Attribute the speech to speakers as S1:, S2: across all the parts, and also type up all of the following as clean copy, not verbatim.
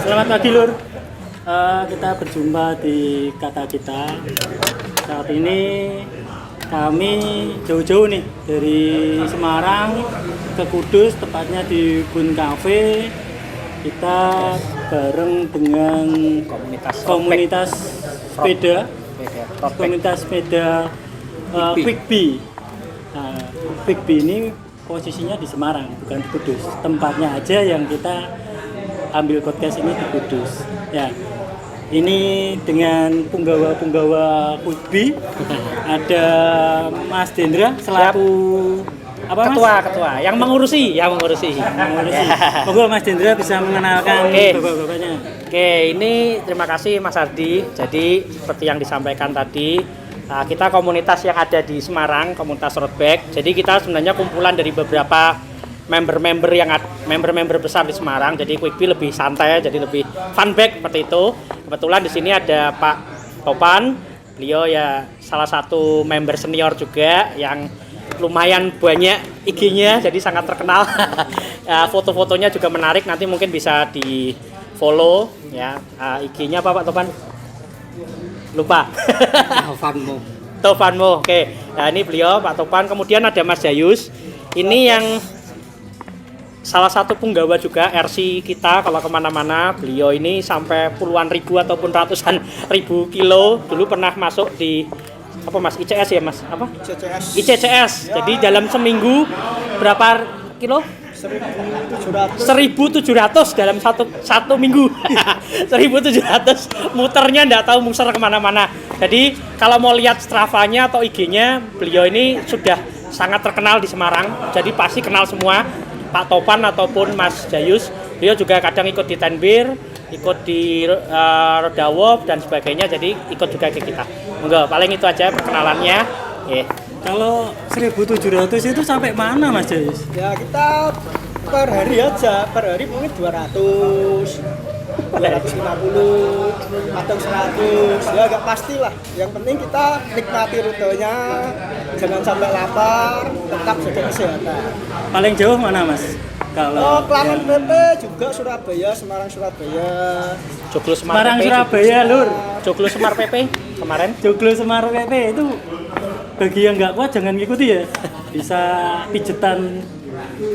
S1: Selamat pagi Lur. Kita berjumpa di Kata Kita. Saat ini kami jauh-jauh nih dari Semarang ke Kudus, tepatnya di Bun Cafe. Kita bareng dengan komunitas sepeda, Quickbee. Quickbee ini posisinya di Semarang, bukan di Kudus. Tempatnya aja yang kita ambil podcast ini di Kudus. Ya, ini dengan punggawa Quickbee. Ada Mas Dendra selaku
S2: ketua yang mengurusi.
S1: Monggo Mas Dendra bisa mengenalkan bapak-bapaknya.
S2: Oke, ini terima kasih Mas Ardi. Jadi seperti yang disampaikan tadi, kita komunitas yang ada di Semarang, komunitas road bike. Jadi kita sebenarnya kumpulan dari beberapa member besar di Semarang. Jadi Quickbee lebih santai, jadi lebih fun bike seperti itu. Kebetulan di sini ada Pak Topan. Beliau ya salah satu member senior juga yang lumayan banyak IG-nya, jadi sangat terkenal. Foto-fotonya juga menarik, nanti mungkin bisa di follow ya. IG-nya apa Pak Topan? Lupa. Topanmo. Oke. Nah, ini beliau Pak Topan. Kemudian ada Mas Jayus. Ini yang salah satu punggawa juga RC kita kalau kemana-mana. Beliau ini sampai puluhan ribu ataupun ratusan ribu kilo. Dulu pernah masuk di apa Mas, ICS ya Mas? Apa? ICCS. Jadi dalam seminggu berapa kilo? 1.700 dalam satu minggu. 1.700 muternya enggak tahu muter kemana-mana. Jadi kalau mau lihat Strava-nya atau IG-nya, beliau ini sudah sangat terkenal di Semarang. Jadi pasti kenal semua Pak Topan ataupun Mas Jayus. Beliau juga kadang ikut di Tenbir, ikut di Rodawop dan sebagainya. Jadi ikut juga ke kita. Enggak, paling itu aja perkenalannya.
S1: Kalau 1.700 itu sampai mana Mas Jayus?
S3: Ya kita per hari aja, per hari mungkin 250 atau 100, ya agak pasti lah. Yang penting kita nikmati rutenya, jangan sampai lapar, tetap jaga kesehatan.
S1: Paling jauh mana Mas? Kalau
S3: Klaten PP juga Surabaya, Semarang Surabaya.
S2: Joglo
S1: Semarang Surabaya Lur.
S2: Joglo Semar PP kemarin.
S1: Joglo Semar PP itu bagi yang nggak kuat jangan ngikuti ya. Bisa pijetan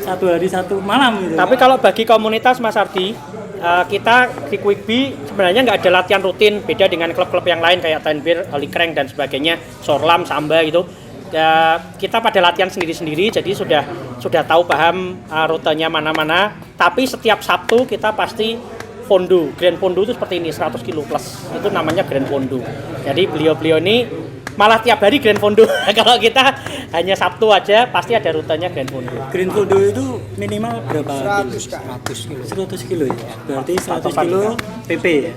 S1: satu hari satu malam gitu.
S2: Tapi kalau bagi komunitas Mas Ardi, kita di Quickbee sebenarnya nggak ada latihan rutin, beda dengan klub-klub yang lain kayak Tenbir, Holycrank dan sebagainya, Sorlam, Samba gitu. Ya, kita pada latihan sendiri-sendiri, jadi sudah tahu paham rutenya mana-mana. Tapi setiap Sabtu kita pasti Fondo, Grand Fondo itu seperti ini, 100 kilo plus, itu namanya Grand Fondo. Jadi beliau-beliau ini malah tiap hari Grand Fondo. Kalau kita hanya Sabtu aja, pasti ada rutenya Grand Fondo.
S1: Grand Fondo itu minimal berapa? 100 kilo ya. Berarti 100 kilo PP ya.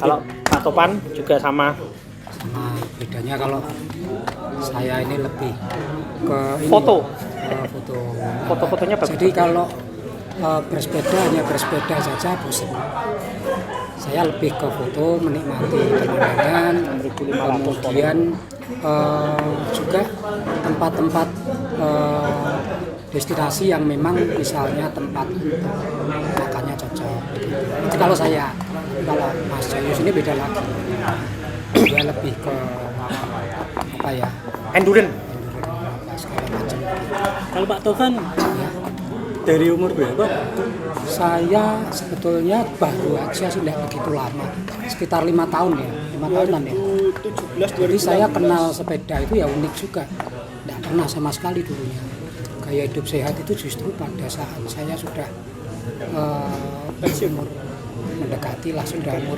S2: Kalau Pak Topan juga sama.
S4: Bedanya kalau saya ini lebih ke ini,
S2: foto-fotonya bagus.
S4: Jadi kalau hanya bersepeda saja bosan. Saya lebih ke foto, menikmati pemandangan, kemudian juga tempat-tempat destinasi yang memang misalnya tempat makannya cocok. Itu kalau Mas Jayus ini beda lagi. Dia lebih ke apa ya?
S2: Endurance.
S4: Segala macam.
S1: Kalau Pak Tovan dari umur berapa?
S4: Saya sebetulnya baru aja sih tidak begitu lama, sekitar 5 tahun ya, 5 tahunan ya.
S3: 2017.
S4: Jadi saya kenal sepeda itu ya unik juga, tidak pernah sama sekali dulunya. Gaya hidup sehat itu justru pada saat saya sudah umur mendekati lah, sudah umur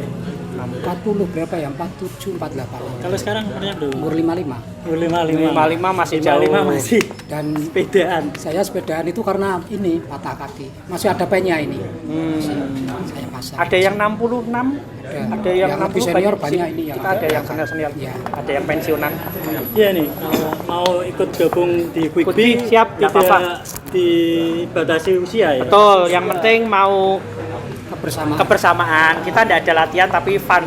S4: 40 berapa ya, 47, 48.
S1: Kalau sekarang umurnya berapa?
S4: Umur 55.
S1: Umur 55
S2: masih jauh.
S1: 55 masih.
S4: Dan
S1: Sepedaan.
S4: saya sepedaan itu karena ini patah kaki, masih ada pennya ini. Saya pasang.
S2: Ada yang 66, ada yang
S4: lebih senior banyak ini ya.
S2: Kita ada yang senior,
S4: Ya.
S2: ada yang pensiunan.
S1: Iya nih, mau ikut gabung di Quickbee
S2: siap, nggak
S1: tidak
S2: apa-apa.
S1: dibatasi usia ya.
S2: Betul, yang penting mau
S4: kebersamaan.
S2: Kita tidak ada latihan tapi fun,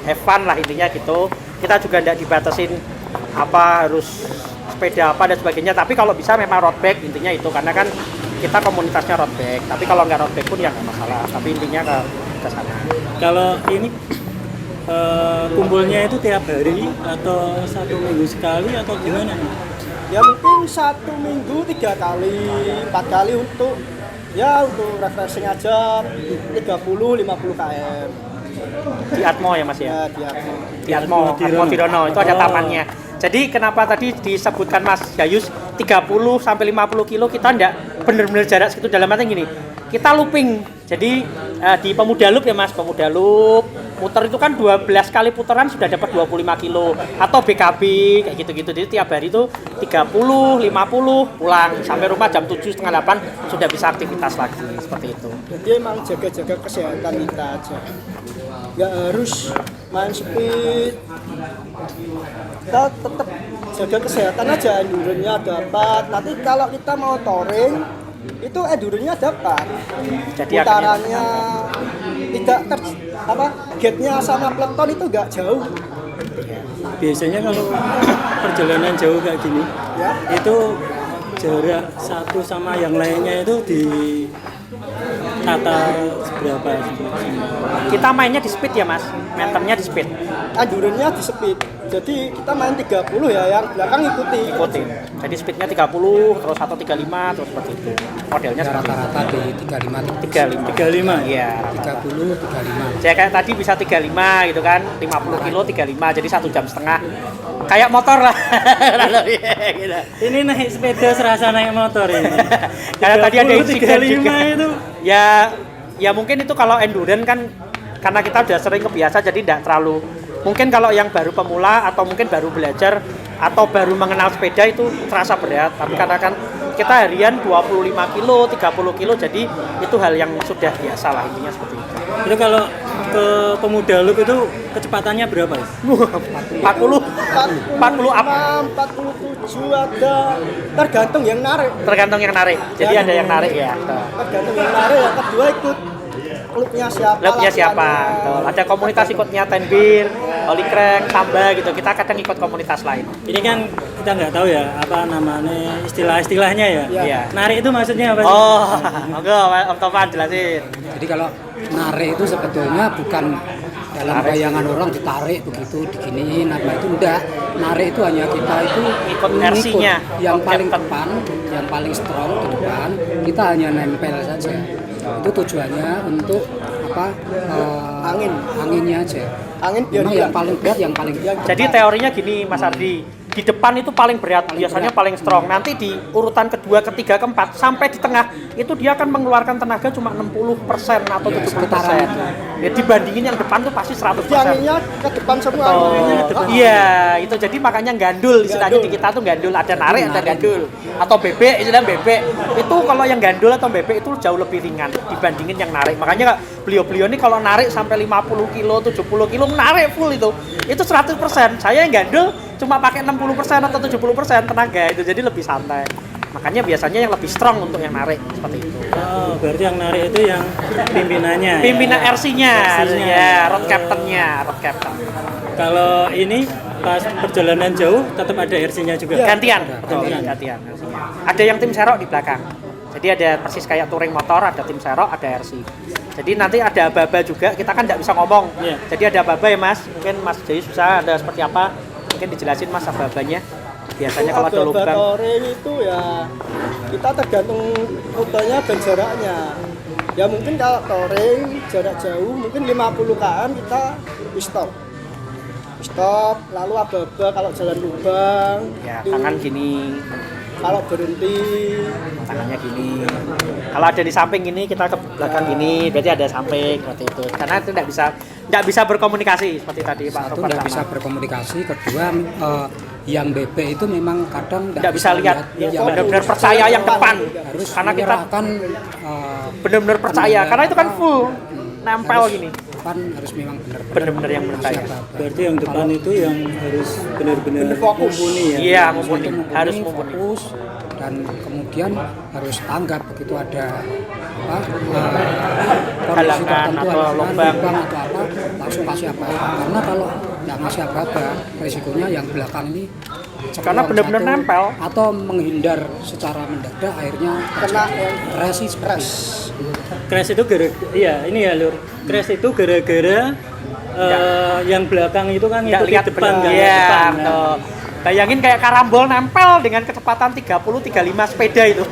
S2: have fun lah intinya gitu. Kita juga tidak dibatasin apa harus sepeda apa dan sebagainya. Tapi kalau bisa memang road bike intinya itu, karena kan kita komunitasnya road bike. Tapi kalau nggak road bike pun ya nggak masalah. Tapi intinya ke sana.
S1: Kalau ini kumpulnya itu tiap hari atau 1 minggu sekali atau gimana nih?
S3: Ya mungkin 1 minggu 3 kali, 4 kali untuk refreshing aja 30-50 km.
S2: Di Atmo ya Mas
S3: Ya
S2: ya?
S3: di
S2: Atmo
S3: Atmo.
S2: Tirono itu ada
S1: Oh.
S2: tamannya. Jadi kenapa tadi disebutkan Mas Gayus 30 sampai 50 kilo kita enggak benar-benar jarak segitu, dalam arti gini. Kita looping. Jadi di Pemuda Loop ya Mas, Pemuda Loop muter itu kan 12 kali putaran sudah dapat 25 kilo atau BKB kayak gitu-gitu. Jadi tiap hari itu 30, 50 pulang sampai rumah jam 7 setengah 8 sudah bisa aktivitas lagi seperti itu.
S3: Jadi emang jaga-jaga kesehatan kita aja. Nggak harus main speed. Kita tetap jaga kesehatan aja, endurance-nya dapat. Nanti kalau kita mau touring, itu endurance-nya dapat.
S2: Jadi
S3: putarannya tidak gate-nya sama peloton itu nggak jauh.
S1: Biasanya kalau perjalanan jauh kayak gini,
S3: Ya.
S1: itu jarak satu sama yang lainnya itu di tata seberapa?
S2: Kita mainnya di speed ya Mas, maintenance-nya di speed.
S3: Endurance-nya di speed. Jadi kita main 30 ya, yang belakang ikuti.
S2: Jadi speednya 30, terus atau 35, terus seperti itu. Modelnya
S4: Ya,
S2: seperti itu.
S4: rata-rata di 35
S2: 35.
S1: 35.
S2: Iya.
S4: 30 35.
S2: Saya kayak tadi bisa 35 gitu kan, 50 kilo 35, jadi 1,5 jam. Kayak motor lah. Gitu.
S1: Ini naik sepeda serasa naik motor ini.
S2: Karena tadi ada
S1: 30,
S2: insiden
S1: 35
S2: juga.
S1: itu.
S2: Ya mungkin itu kalau endurance kan karena kita udah sering kebiasa jadi tidak terlalu. Mungkin kalau yang baru pemula atau mungkin baru belajar atau baru mengenal sepeda itu terasa berat. Tapi karena kan kita harian 25 kilo, 30 kilo, jadi itu hal yang sudah biasa lah, intinya seperti itu.
S1: Itu kalau ke Pemuda Loop itu kecepatannya berapa?
S2: 40 up.
S3: 47 ada, tergantung yang narik.
S2: Tergantung yang narik. Jadi ada yang narik ya.
S3: Tergantung yang narik, yang kedua ikut klubnya siapa.
S2: Klubnya siapa?
S3: latihannya.
S2: Betul. Ada komunitas ikutnya Tenbir, Holy Crank, Samba gitu. Kita kadang ikut komunitas lain.
S1: Ini kan kita nggak tahu ya apa namanya istilah-istilahnya ya.
S2: Iya.
S1: Narik itu maksudnya apa sih?
S2: Oh, enggak, Om Topan jelasin.
S4: Jadi kalau narik itu sebetulnya bukan dalam bayangan orang ditarik begitu diginiin apa itu enggak. Narik itu hanya kita itu
S2: Ikut
S4: mengikut
S2: RC-nya,
S4: yang
S2: ikut
S4: paling
S2: captain.
S4: depan, yang paling strong di depan, kita hanya nempel saja. Itu tujuannya untuk apa? Anginnya aja.
S3: Angin biar
S4: Memang
S3: dia
S4: yang paling berat yang paling
S2: Jadi teorinya gini Mas Ardi, di depan itu paling berat, biasanya paling strong. Nanti di urutan kedua, ketiga, keempat, sampai di tengah itu dia akan mengeluarkan tenaga cuma 60% atau 70%. Ya, dibandingin yang depan tuh pasti 100%.
S3: anginnya ke depan semua.
S2: Oh, iya, itu jadi makanya gandul istilahnya di kita tuh gandul, ada narik, ada gandul. Atau bebek, istilah bebek. Itu kalau yang gandul atau bebek itu jauh lebih ringan dibandingin yang narik. Makanya beliau-beliau ini kalau narik sampai 50 kilo, 70 kilo, narik full itu 100%. Saya yang gandul cuma pakai 60% atau 70% tenaga itu, jadi lebih santai. Makanya biasanya yang lebih strong untuk yang narik seperti itu.
S1: Oh, berarti yang narik itu yang pimpinannya.
S2: Pimpinan
S1: ya?
S2: RC-nya,
S1: RC-nya.
S2: ya, road captain-nya, road captain.
S1: Kalau ini pas perjalanan jauh tetap ada RC-nya juga.
S2: Gantian, betul, gantian RC-nya. Ada yang tim serok di belakang. Jadi ada persis kayak touring motor, ada tim serok, ada RC. Jadi nanti ada aba-aba juga, kita kan nggak bisa ngomong.
S1: Iya.
S2: Jadi ada aba-aba ya Mas, mungkin Mas Jai susah, ada seperti apa? Mungkin dijelasin Mas aba-abanya. Biasanya kalau ada lubang.
S3: touring itu ya kita tergantung rutenya dan jaraknya. Ya mungkin kalau touring jarak jauh mungkin 50 km kita stop, lalu aba-aba kalau jalan lubang.
S2: Ya,
S3: itu
S2: tangan gini,
S3: kalau berhenti
S2: tangannya gini. Kalau ada di samping gini, kita ke belakang gini, berarti ada samping seperti itu. Karena itu nggak bisa berkomunikasi seperti tadi Pak
S4: satu
S2: Robert
S4: nggak bisa
S2: sama.
S4: berkomunikasi, kedua yang BP itu memang kadang
S2: Nggak bisa lihat,
S4: yang
S2: benar-benar percaya yang depan.
S4: harus
S2: Karena kita
S4: menyerahkan
S2: benar-benar percaya, karena itu kan full nempel
S4: harus-
S2: gini.
S4: depan harus memang
S2: Benar-benar yang percaya.
S1: Berarti yang depan itu yang harus benar-benar
S3: fokus.
S1: mumpuni ya.
S2: Iya, mumpuni, harus mumpuni.
S4: fokus dan kemudian harus tanggap begitu ada apa kondisi
S2: Halangan
S4: tertentu,
S2: atau
S4: halangan,
S2: lubang.
S4: atau apa langsung kasih apa karena kalau nggak ngasih apa-apa. Risikonya yang belakang ini
S2: Karena benar-benar
S4: jatuh
S2: nempel.
S4: atau menghindar secara mendadak akhirnya
S3: Kena yang
S4: resi seperti
S1: Crash itu iya ini ya Lur. Crash itu gara-gara yang belakang itu kan
S2: Nggak
S1: itu di
S2: lihat
S1: depan
S2: benar.
S1: nggak
S2: Iya,
S1: lihat depan.
S2: betul. Bayangin kayak karambol nempel dengan kecepatan 30-35 sepeda itu.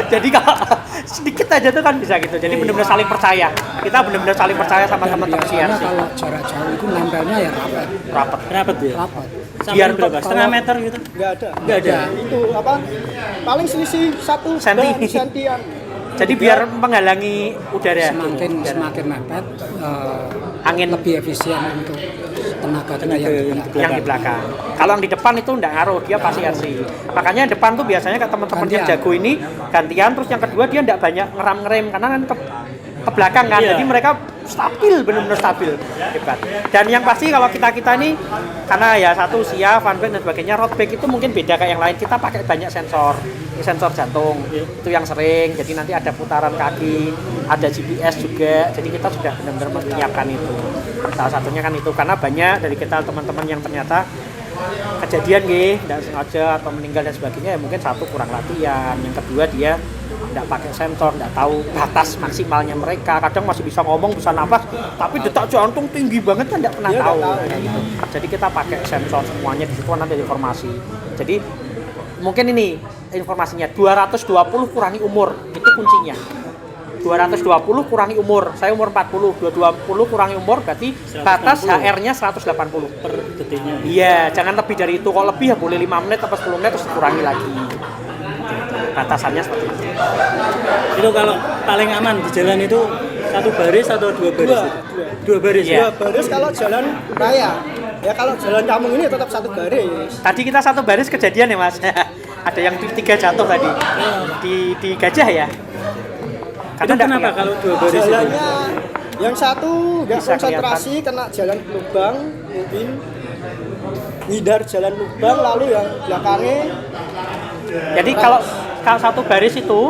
S2: Jadi kalau sedikit aja tuh kan bisa gitu. Jadi benar-benar saling percaya. Kita benar-benar saling percaya sama
S4: dan
S2: teman-teman
S4: biasanya
S2: CRC.
S4: kalau jarak jauh itu nempelnya ya rapat
S2: Rapat.
S1: Rapet ya.
S4: rapat
S1: Sampai
S2: Biar
S1: berapa?
S2: kalau-
S1: Setengah meter gitu.
S3: nggak ada.
S1: Nggak ada.
S3: Itu apa? Paling selisih 1
S2: Senti.
S3: sentian.
S2: Jadi biar menghalangi udara.
S4: semakin mepet
S2: Angin
S4: lebih efisien untuk tenaga kita yang di
S2: yang di belakang. Kalau yang di depan itu enggak ngaruh, dia pasti RC. Makanya yang depan tuh biasanya kayak teman-teman yang
S4: Gantian.
S2: jago ini gantian, terus yang kedua dia enggak banyak ngerem karena kan ke belakang kan.
S1: Iya.
S2: Jadi mereka stabil, benar-benar stabil. Hebat. Dan yang pasti kalau kita ini karena ya satu SIA, funback dan sebagainya, road bike itu mungkin beda kayak yang lain. Kita pakai banyak sensor jantung. Itu yang sering. Jadi nanti ada putaran kaki, ada GPS juga. Jadi kita sudah benar-benar menyiapkan itu. Salah satunya kan itu karena banyak dari kita teman-teman yang ternyata kejadian tidak sengaja atau meninggal dan sebagainya ya mungkin satu kurang latihan, yang kedua dia tidak pakai sensor, tidak tahu batas maksimalnya mereka, kadang masih bisa ngomong, bisa napas, tapi detak jantung tinggi banget kan tidak pernah
S3: Dia
S2: tahu.
S3: nggak tahu.
S2: Kayak gitu. Jadi kita pakai sensor semuanya di situ nanti ada informasi. Jadi mungkin ini informasinya 220 kurangi umur itu kuncinya. 220 kurangi umur, saya umur 40, 220 kurangi umur berarti batas
S1: 160.
S2: HR-nya 180
S1: Per detiknya.
S2: Iya, jangan lebih dari itu. Kalau lebih ya boleh 5 menit atau 10 menit terus dikurangi lagi. Batasannya seperti itu.
S1: Itu kalau paling aman di jalan itu satu baris atau dua baris?
S3: Dua.
S1: itu? Dua baris
S2: Iya.
S1: ya.
S3: Dua baris kalau jalan raya. Ya kalau jalan kampung ini tetap 1 baris.
S2: Tadi kita satu baris kejadian ya Mas. Ada yang 3 jatuh tadi di Gajah ya.
S1: Itu
S2: nggak
S1: kenapa
S2: kelihatan.
S1: kalau dua baris itu?
S3: Jalannya yang satu nggak
S2: Bisa
S3: konsentrasi kena jalan lubang mungkin ngindar jalan lubang, lalu yang belakangnya
S2: Jadi kalau satu baris itu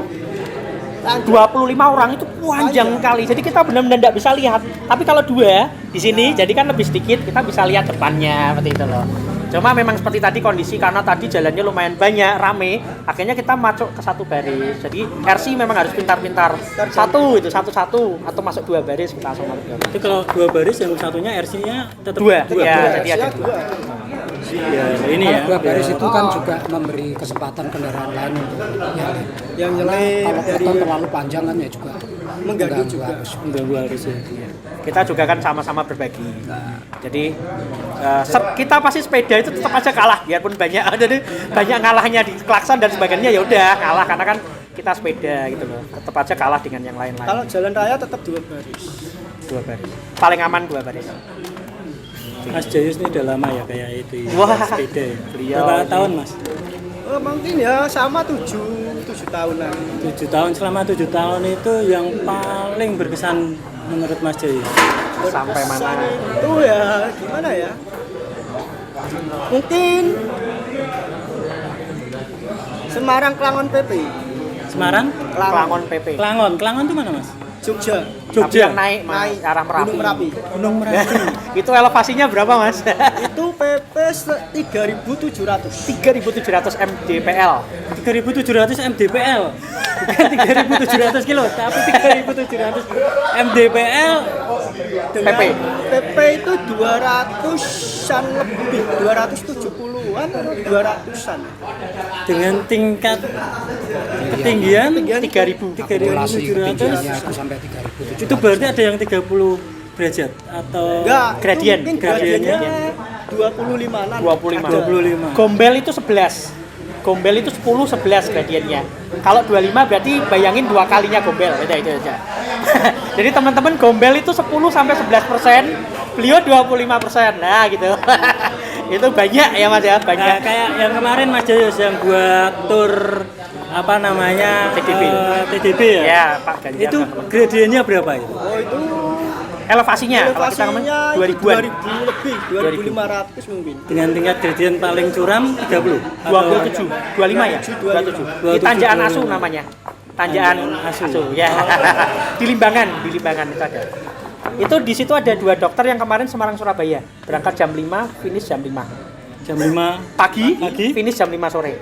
S2: 25 orang itu panjang kali. Jadi kita benar-benar tidak bisa lihat. Tapi kalau dua di sini jadi kan lebih sedikit, kita bisa lihat depannya seperti itu loh. Cuma memang seperti tadi kondisi karena tadi jalannya lumayan banyak, rame, akhirnya kita masuk ke satu baris. Jadi RC memang harus pintar-pintar. Satu-satu atau masuk 2 baris kita langsung masuk 2 baris.
S1: Itu kalau dua baris yang satunya RC-nya tetap
S2: Dua,
S1: dua.
S2: ya,
S1: Dua.
S2: jadi ada
S3: dua.
S1: Ya, ini ya.
S4: Dua baris itu kan juga memberi kesempatan kendaraan lain untuk nyalip.
S3: Yang nyelip
S4: Kalau
S3: dari
S4: beton terlalu panjang kan ya juga
S3: mengganggu juga.
S4: harus.
S1: Mengganggu harusnya.
S2: Kita juga kan sama-sama berbagi. Jadi kita pasti sepeda itu tetap aja kalah biarpun banyak jadi banyak ngalahnya di klakson dan sebagainya ya udah kalah karena kan kita sepeda gitu loh. Tetap aja kalah dengan yang lain-lain.
S3: Kalau jalan raya tetap 2 baris.
S2: 2 baris. Paling aman 2 baris.
S1: Mas Jayus ini udah lama ya kayak itu. Ya.
S2: Wah.
S1: Sepeda. Ya.
S2: Beliau
S1: Berapa
S2: ini.
S1: tahun Mas?
S3: Mungkin ya sama 7 tahunan.
S1: 7 tahun. Selama 7 tahun itu yang paling berkesan menurut Mas Jayus.
S2: Sampai mana?
S3: Itu ya gimana ya? Mungkin Semarang Klangon PP.
S1: Semarang?
S2: Klangon PP.
S1: Klangon. Klangon itu mana Mas?
S3: Jogja.
S2: Tapi yang naik
S3: Naik
S2: arah Merapi.
S3: Gunung Merapi.
S1: Gunung Merapi.
S2: Itu elevasinya berapa Mas?
S3: Itu PP 3.700.
S2: 3.700 mdpl.
S1: 3.700 mdpl. Bukan 3.700 kilo, tapi 3.700 mdpl.
S2: PP.
S3: PP itu 200-an lebih, 270-an atau 200-an.
S1: Dengan tingkat ketinggian
S2: 3.000.
S4: Populasi
S1: 3.700.
S4: ketinggiannya itu sampai 3.700.
S1: Itu berarti ada yang 30 derajat atau
S3: Enggak,
S2: Gradient.
S3: Mungkin gradiennya 25-an.
S2: 25.
S1: 25.
S2: Gombel itu 11. Gombel itu 10 11 gradiennya. Kalau 25 berarti bayangin 2 kalinya gombel. Itu aja. Jadi teman-teman gombel itu 10 sampai 11%, beliau 25%. Nah, gitu. Itu banyak ya Mas ya,
S1: Nah,
S2: banyak.
S1: kayak yang kemarin Mas Jayus yang buat tur apa namanya
S2: TDB.
S1: TDB ya?
S2: Ya, Pak Ganjar.
S1: Itu gradiennya berapa itu?
S3: Oh itu
S2: Elevasinya kalau kita ngomong
S3: elevasinya
S2: 2000-an.
S3: 2000 lebih, 2.500 mungkin.
S1: Dengan tingkat gradien paling curam 30
S2: 27, 25 ya? 27. Di Tanjakan Asu namanya. Tanjakan
S1: Tanjakan Asu.
S2: Asu ya. Di Limbangan itu ada. Itu di situ ada 2 dokter yang kemarin Semarang Surabaya. Berangkat jam 5, finish jam 5.
S1: Jam 5
S2: Pagi,
S1: Pagi.
S2: finish jam 5 sore.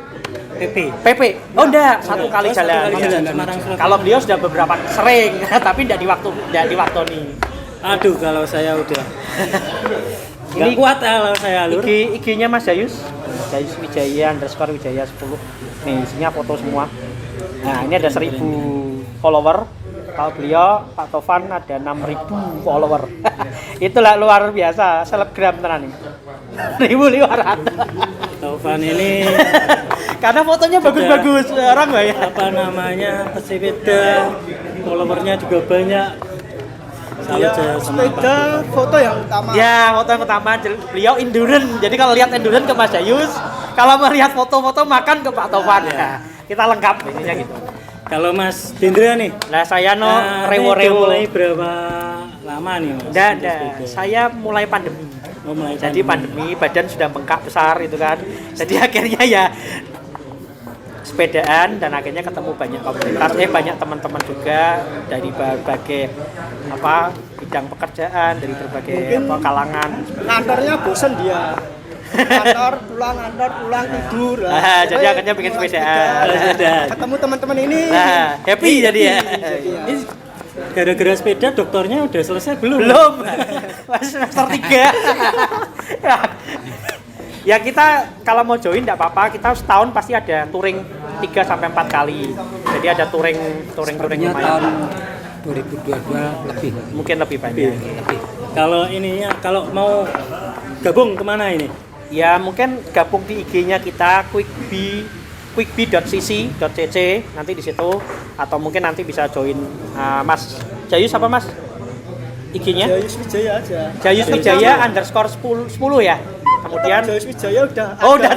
S1: PP.
S2: PP. Oh enggak, satu kali
S1: Satu
S2: jalan.
S1: kali jalan, Semarang, Surabaya.
S2: Kalau beliau sudah beberapa sering, tapi enggak di waktu nih.
S1: Aduh, kalau saya udah
S2: Ini
S1: nggak kuat kalau saya alur.
S2: IG-nya Mas Jayus. Jayus Wijaya _Wijaya 10. Nih, isinya foto semua. Nah, ini ada 1000 follower. Kalau beliau Pak Tovan ada 6.000 follower. Itulah luar biasa, selebgram tenan nih. 1.500.
S1: Taufan ini
S2: Karena fotonya bagus-bagus, orang banyak.
S1: apa namanya pesepeda, followernya juga banyak. Salut
S3: Dia
S1: saya sama Pak
S3: sepeda foto yang utama.
S2: Ya, foto yang pertama beliau endurance. Jadi kalau lihat endurance ke Mas Jayus, kalau melihat foto-foto makan ke Pak Tovan. Nah, kita lengkap intinya gitu.
S1: Kalau Mas Dindra nih,
S2: Nah, saya no
S1: ini udah
S2: rewo-rewo.
S1: mulai berapa lama nih Mas?
S2: Nggak,
S1: sepeda?
S2: saya mulai pandemi.
S1: Oh, mulai
S2: Jadi pandemi badan sudah bengkak besar itu kan. Jadi akhirnya ya sepedaan dan akhirnya ketemu banyak komunitas, banyak teman-teman juga dari berbagai bidang pekerjaan, dari berbagai kalangan.
S3: Ngantornya bosen dia. Ngantor, pulang tidur.
S2: Jadi akhirnya bikin sepedaan.
S3: Ketemu teman-teman ini.
S2: Nah, happy jadi ya.
S3: Jadi ya.
S1: Ini gara-gara sepeda dokternya udah selesai belum?
S2: Belum. Masih semester 3. Ya kita kalau mau join enggak apa-apa, kita setahun pasti ada touring 3 sampai 4 kali. Jadi ada touring
S4: Sepertinya tahun
S2: lumayan.
S4: 2022 lebih.
S2: Mungkin lebih banyak.
S4: Lebih.
S1: Kalau ininya, kalau mau gabung kemana ini?
S2: Ya mungkin gabung di IG-nya kita quickbee.cc.cc nanti di situ, atau mungkin nanti bisa join Mas Jayus apa Mas? IG-nya?
S3: Jayus Wijaya aja.
S2: Jayus Wijaya _10 ya. Kemudian
S3: Jayus Wijaya udah.
S2: oh
S3: ada.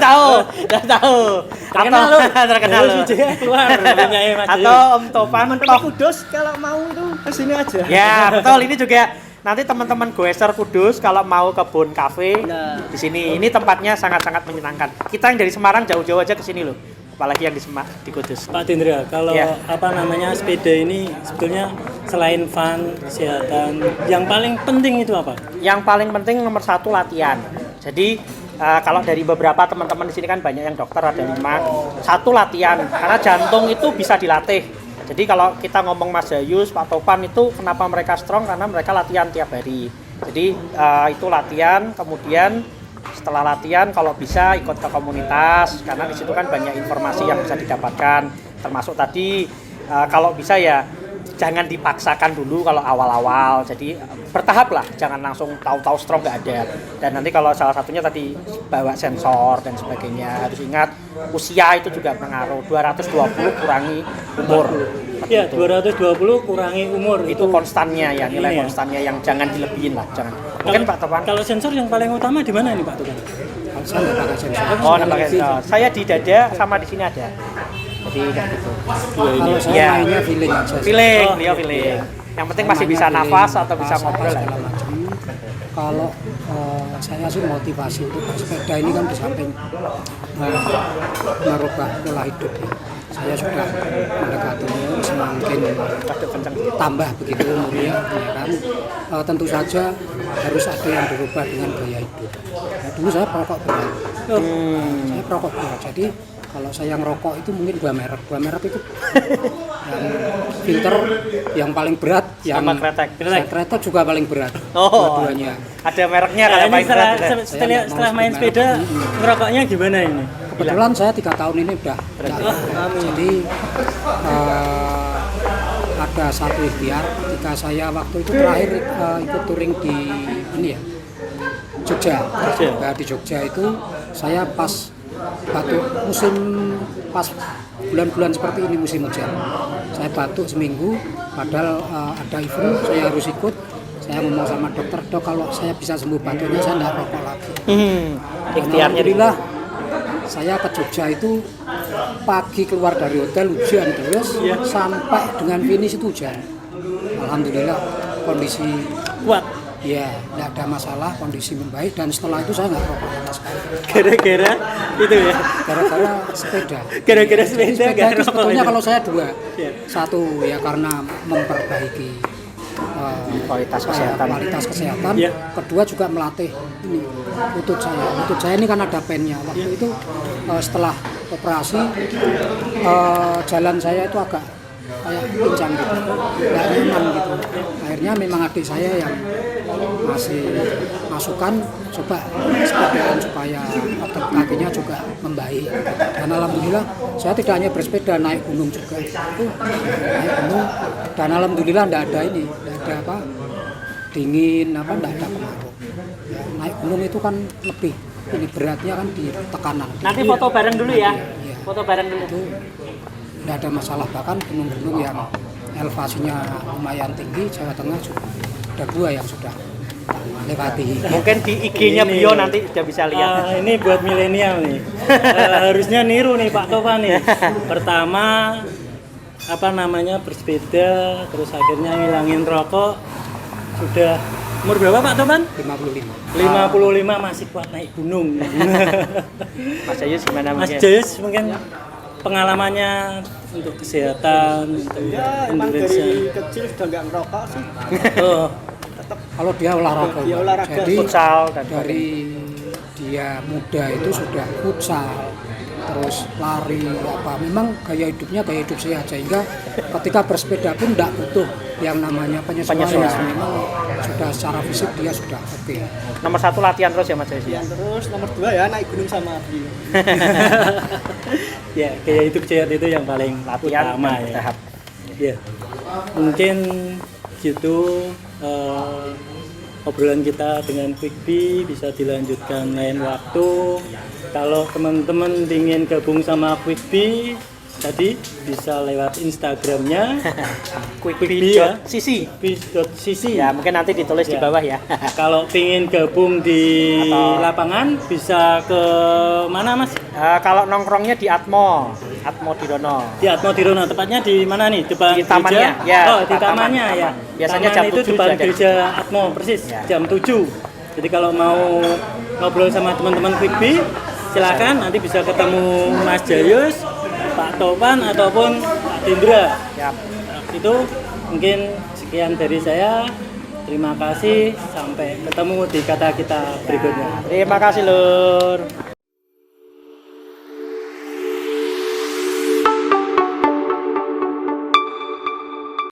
S2: udah tahu.
S1: Terkenal lu.
S2: Terkenal lu.
S1: Jayus Wijaya keluar punyanya Mas
S2: Atau
S1: Jayus.
S2: Om Tovan
S3: Teman
S2: Toh.
S3: Kudus kalau mau itu kesini aja.
S2: Ya, betul, ini juga nanti teman-teman Goeser Kudus kalau mau kebun kafe
S3: Nah.
S2: di sini. Ini tempatnya sangat-sangat menyenangkan. Kita yang dari Semarang jauh-jauh aja ke sini loh. Apalagi yang di Kudus.
S1: Pak Dindra, kalau
S2: Ya.
S1: sepeda ini sebetulnya selain fun, kesehatan, yang paling penting itu apa?
S2: Yang paling penting nomor 1 latihan. Jadi kalau dari beberapa teman-teman di sini kan banyak yang dokter, ada 5. 1 latihan, karena jantung itu bisa dilatih. Jadi kalau kita ngomong Mas Jayus, Pak Topan itu kenapa mereka strong, karena mereka latihan tiap hari. Jadi itu latihan, kemudian setelah latihan kalau bisa ikut ke komunitas, karena di situ kan banyak informasi yang bisa didapatkan. Termasuk tadi kalau bisa ya jangan dipaksakan dulu kalau awal-awal. Jadi bertahap lah, jangan langsung tahu-tahu strong nggak ada. Dan nanti kalau salah satunya tadi bawa sensor dan sebagainya, harus ingat usia itu juga pengaruh. 220 kurangi umur.
S1: Ya, 220 kurangi umur
S2: Itu konstannya ya, nilai
S1: Ini ya.
S2: konstannya yang jangan dilebihin lah, jangan. Mungkin Pak Topan.
S1: Kalau sensor yang paling utama di mana ini Pak Topan?
S4: Kalau saya nggak pakai sensor.
S2: Oh, nambah sensor. Saya di dada sama di sini ada. Jadi kayak gitu.
S4: Kalau saya
S2: Ya.
S4: mainnya feeling aja.
S2: Feeling,
S1: Oh,
S2: beliau feeling. Yang penting masih
S4: Namanya
S2: bisa
S4: feeling,
S2: nafas atau bisa
S4: nafas,
S2: ngobrol lah.
S4: segala macam. Kalau saya sih motivasi untuk bersepeda ini kan di samping merubah pola hidup ya. Saya sudah mendekati semakin tambah begitu umurnya, ya kan. Tentu saja harus ada yang berubah dengan gaya hidup. Nah, dulu saya perokok berat. Saya perokok berat. Jadi kalau saya ngerokok itu mungkin 2 merek itu yang filter yang paling berat, yang
S2: Sama kretek.
S4: kretek juga paling berat.
S2: Oh,
S4: Dua-duanya.
S2: ada mereknya
S1: Nah,
S2: kalau
S1: ini
S2: paling
S1: setelah,
S2: berat. Ya.
S1: setelah, setelah main sepeda, ngerokoknya gimana ini?
S4: Kebetulan saya 3 tahun ini udah jadi ada satu ikhtiar ketika saya waktu itu terakhir ikut touring di ini ya Jogja. Nah, di Jogja itu saya pas batuk musim pas bulan-bulan seperti ini musim hujan. Saya batuk seminggu, padahal ada event saya harus ikut. Saya ngomong sama dokter, dok kalau saya bisa sembuh batuknya saya nggak rokok lagi.
S2: Ikhtiarnya
S4: Alhamdulillah saya ke Jogja itu pagi keluar dari hotel hujan terus sampai dengan finish itu hujan. Alhamdulillah kondisi
S1: Kuat.
S4: ya nggak ada masalah, kondisi membaik dan setelah itu saya nggak rokok sama sekali.
S1: Gara-gara itu ya.
S4: Gara-gara sepeda.
S1: Gara-gara
S4: Jadi
S1: sepeda nggak
S4: itu
S1: rokok
S4: sebetulnya
S1: itu.
S4: kalau saya 2.
S1: Iya.
S4: Satu ya karena memperbaiki
S2: Kualitas
S4: apa ya,
S2: kesehatan.
S4: kualitas kesehatan.
S1: Iya.
S4: Kedua juga melatih ini lutut saya. Lutut saya ini kan ada pennya. Waktu itu setelah operasi jalan saya itu agak kayak pincang gitu, nggak nyaman gitu. Akhirnya memang adik saya yang ngasih masukan coba sepedaan supaya otot kakinya juga membaik. Dan alhamdulillah saya tidak hanya bersepeda, naik gunung juga. Naik gunung dan alhamdulillah tidak ada apa dingin apa, tidak ada pengaruh. Ya, naik gunung itu kan lebih ini beratnya kan di tekanan.
S2: Nanti foto bareng dulu ya.
S4: Iya.
S2: Foto bareng dulu.
S4: Itu tidak ada masalah, bahkan gunung-gunung yang elevasinya lumayan tinggi Jawa Tengah juga ada 2 yang sudah lewati.
S2: Mungkin di IG-nya
S1: Ini.
S2: Bio nanti udah bisa lihat.
S1: Ini buat milenial nih. Harusnya niru nih Pak Topan nih. Pertama apa namanya bersepeda, terus akhirnya ngilangin rokok. Sudah umur berapa Pak Topan?
S4: 55.
S1: 55 masih kuat naik gunung.
S2: Mas Jayus gimana
S1: Mas
S2: mungkin?
S1: Jayus mungkin pengalamannya untuk kesehatan, untuk
S3: Ya emang
S1: endurance.
S3: dari kecil sudah nggak ngerokok sih.
S1: Oh,
S4: Kalau dia olahraga,
S3: Dia olahraga.
S4: jadi
S2: Futsal dan
S4: dari dia muda itu sudah futsal, terus lari apa. Memang gaya hidupnya gaya hidup sehat, sehingga ketika bersepeda pun tidak butuh yang namanya penyesuaian.
S2: Penyesuaian.
S4: Memang sudah secara fisik dia sudah oke.
S2: nomor 1 latihan terus ya Mas Jayus.
S3: Yang terus nomor 2 ya naik gunung sama Abi.
S1: ya gaya hidup sehat itu yang paling
S2: Latihan
S1: utama
S2: dan
S1: ya.
S2: tahap.
S1: Ya, mungkin gitu obrolan kita dengan Quickbee bisa dilanjutkan lain waktu. Kalau teman-teman ingin gabung sama Quickbee, tadi bisa lewat Instagramnya Quickbee ya, quickbee.cc.
S2: Ya, mungkin nanti ditulis di
S1: Ya.
S2: bawah ya.
S1: Kalau ingin gabung di
S2: Atau-
S1: lapangan bisa ke mana Mas?
S2: Kalau nongkrongnya di Atmo Dirono.
S1: Di Atmo Dirono, tepatnya di mana nih? Depan
S2: Di tamannya,
S1: gereja?
S2: ya,
S1: Oh, di
S2: taman,
S1: tamannya
S2: taman.
S1: ya.
S2: Biasanya
S1: Taman
S2: jam
S1: itu
S2: 7
S1: depan
S2: ada.
S1: gereja Atmo persis,
S2: Ya.
S1: jam 7. Jadi kalau mau ngobrol sama teman-teman Quickbee, silakan nanti bisa ketemu Mas Jayus, Pak Topan ataupun Pak Dindra.
S2: Ya.
S1: Itu mungkin sekian dari saya. Terima kasih, sampai ketemu di kata kita berikutnya.
S2: Terima kasih Lur.